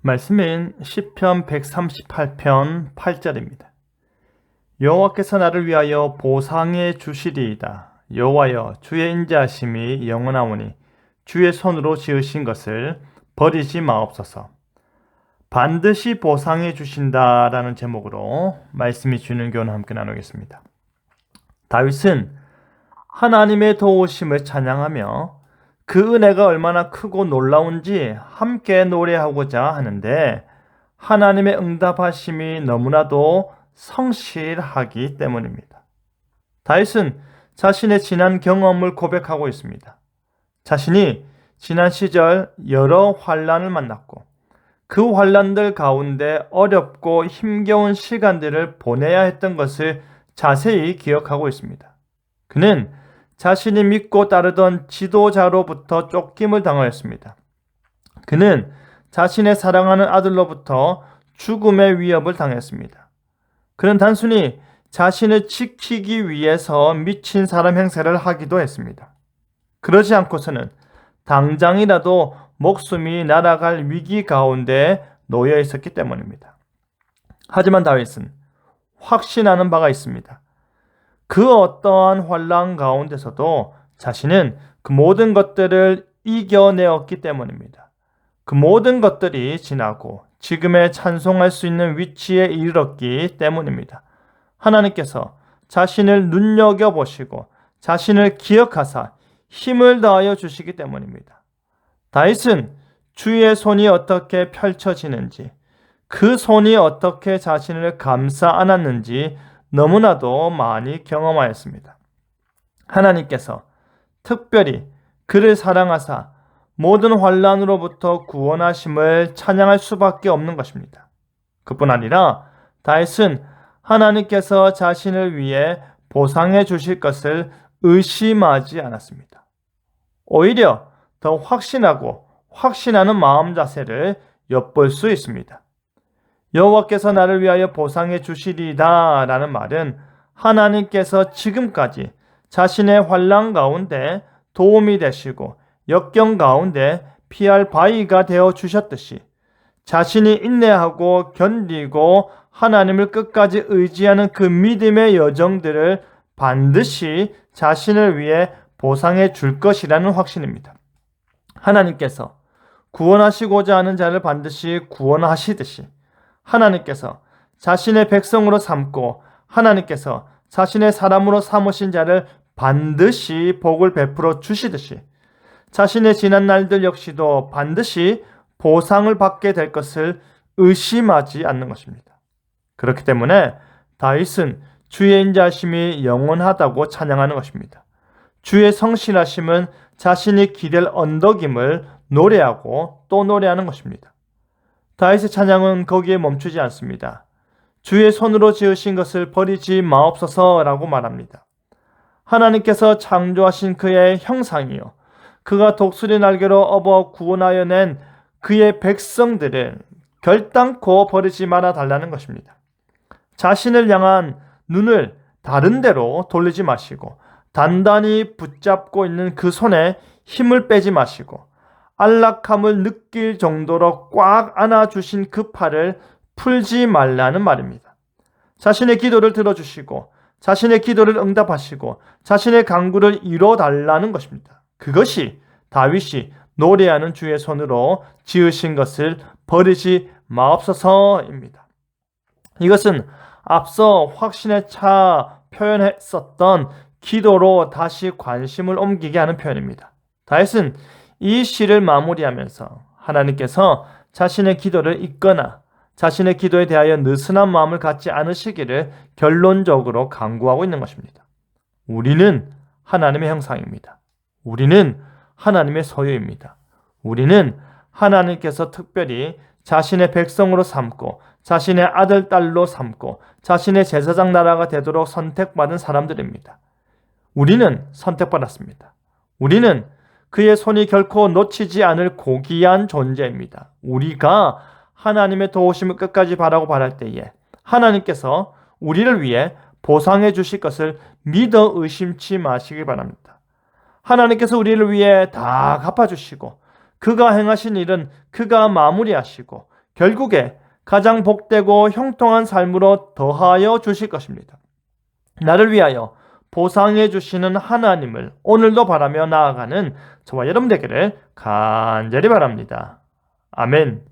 말씀은 시편 138편 8절입니다. 여호와께서 나를 위하여 보상해 주시리이다. 여호와여, 주의 인자하심이 영원하오니 주의 손으로 지으신 것을 버리지 마옵소서. 반드시 보상해 주신다라는 제목으로 말씀이 주는 교훈을 함께 나누겠습니다. 다윗은 하나님의 도우심을 찬양하며 그 은혜가 얼마나 크고 놀라운지 함께 노래하고자 하는데, 하나님의 응답하심이 너무나도 성실하기 때문입니다. 다윗은 자신의 지난 경험을 고백하고 있습니다. 자신이 지난 시절 여러 환난을 만났고 그 환난들 가운데 어렵고 힘겨운 시간들을 보내야 했던 것을 자세히 기억하고 있습니다. 그는 자신이 믿고 따르던 지도자로부터 쫓김을 당하였습니다. 그는 자신의 사랑하는 아들로부터 죽음의 위협을 당했습니다. 그는 단순히 자신을 지키기 위해서 미친 사람 행세를 하기도 했습니다. 그러지 않고서는 당장이라도 목숨이 날아갈 위기 가운데 놓여 있었기 때문입니다. 하지만 다윗은 확신하는 바가 있습니다. 그 어떠한 환난 가운데서도 자신은 그 모든 것들을 이겨내었기 때문입니다. 그 모든 것들이 지나고 지금의 찬송할 수 있는 위치에 이르렀기 때문입니다. 하나님께서 자신을 눈여겨보시고 자신을 기억하사 힘을 다하여 주시기 때문입니다. 다윗은 주의 손이 어떻게 펼쳐지는지, 그 손이 어떻게 자신을 감싸 안았는지 너무나도 많이 경험하였습니다. 하나님께서 특별히 그를 사랑하사 모든 환난으로부터 구원하심을 찬양할 수밖에 없는 것입니다. 그뿐 아니라 다윗은 하나님께서 자신을 위해 보상해 주실 것을 의심하지 않았습니다. 오히려 더 확신하는 마음 자세를 엿볼 수 있습니다. 여호와께서 나를 위하여 보상해 주시리이다 라는 말은 하나님께서 지금까지 자신의 환난 가운데 도움이 되시고 역경 가운데 피할 바위가 되어 주셨듯이 자신이 인내하고 견디고 하나님을 끝까지 의지하는 그 믿음의 여정들을 반드시 자신을 위해 보상해 줄 것이라는 확신입니다. 하나님께서 구원하시고자 하는 자를 반드시 구원하시듯이 하나님께서 자신의 백성으로 삼고 하나님께서 자신의 사람으로 삼으신 자를 반드시 복을 베풀어 주시듯이 자신의 지난 날들 역시도 반드시 보상을 받게 될 것을 의심하지 않는 것입니다. 그렇기 때문에 다윗은 주의 인자하심이 영원하다고 찬양하는 것입니다. 주의 성실하심은 자신이 기댈 언덕임을 노래하고 또 노래하는 것입니다. 다윗의 찬양은 거기에 멈추지 않습니다. 주의 손으로 지으신 것을 버리지 마옵소서라고 말합니다. 하나님께서 창조하신 그의 형상이요, 그가 독수리 날개로 업어 구원하여 낸 그의 백성들을 결단코 버리지 말아 달라는 것입니다. 자신을 향한 눈을 다른 데로 돌리지 마시고 단단히 붙잡고 있는 그 손에 힘을 빼지 마시고 안락함을 느낄 정도로 꽉 안아주신 그 팔을 풀지 말라는 말입니다. 자신의 기도를 들어주시고 자신의 기도를 응답하시고 자신의 간구를 이뤄달라는 것입니다. 그것이 다윗이 노래하는 주의 손으로 지으신 것을 버리지 마옵소서입니다. 이것은 앞서 확신에 차 표현했었던 기도로 다시 관심을 옮기게 하는 표현입니다. 다윗은 이 시를 마무리하면서 하나님께서 자신의 기도를 잊거나 자신의 기도에 대하여 느슨한 마음을 갖지 않으시기를 결론적으로 간구하고 있는 것입니다. 우리는 하나님의 형상입니다. 우리는 하나님의 소유입니다. 우리는 하나님께서 특별히 자신의 백성으로 삼고 자신의 아들, 딸로 삼고 자신의 제사장 나라가 되도록 선택받은 사람들입니다. 우리는 선택받았습니다. 우리는 그의 손이 결코 놓치지 않을 고귀한 존재입니다. 우리가 하나님의 도우심을 끝까지 바라고 바랄 때에 하나님께서 우리를 위해 보상해 주실 것을 믿어 의심치 마시기 바랍니다. 하나님께서 우리를 위해 다 갚아주시고 그가 행하신 일은 그가 마무리하시고 결국에 가장 복되고 형통한 삶으로 더하여 주실 것입니다. 나를 위하여 보상해 주시는 하나님을 오늘도 바라며 나아가는 저와 여러분 되기를 간절히 바랍니다. 아멘.